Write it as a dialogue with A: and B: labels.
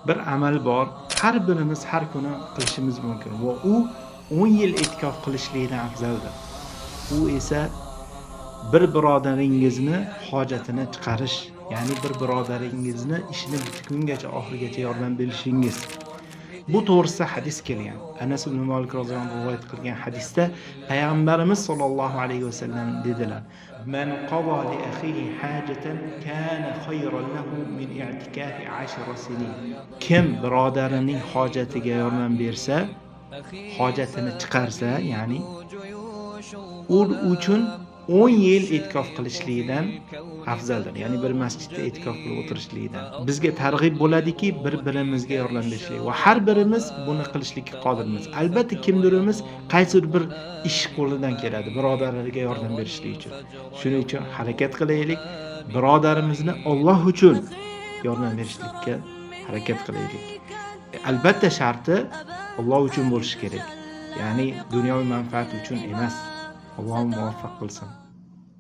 A: bir amal bor. Har birimiz har kuni qilishimiz mumkin va u 10 yil e'tikof qilishlikdan afzaldir. U esa bir birodaringizni hojatini chiqarish, ya'ni bir birodaringizni ishini bitgungacha oxirigacha yordam berishingiz. Bu to'g'risida hadis kelgan. Anas ibn Malik roziyallohu anhu rivoyat qilgan hadisda payg'ambarimiz sollallohu alayhi vasallam dedilar: "Man qada li akhihi hajatan kana khayran lahu min i'tikafi 10 sinin." Kim birodarining hojatiga yordam bersa, hojatini chiqarsa, ya'ni u uchun 10 yil e'tikof qilishlikdan afzaldir. Ya'ni bir masjidda e'tikof qilib o'tirishlikdan. Bizga targ'ib bo'ladiki, bir-birimizga yordam berishlik va har birimiz buni qilishlikka qodirmiz. Albatta kimdirimiz qaysidir bir ish qo'lidan keladi birodarlarga yordam berishlik uchun. Shuning uchun harakat qilaylik, birodarimizni Alloh uchun yordam berishlikka harakat qilaylik. Albatta sharti Alloh uchun bo'lishi kerak. Ya'ni dunyoviy manfaat uchun emas. Alloh muvaffaq qilsin.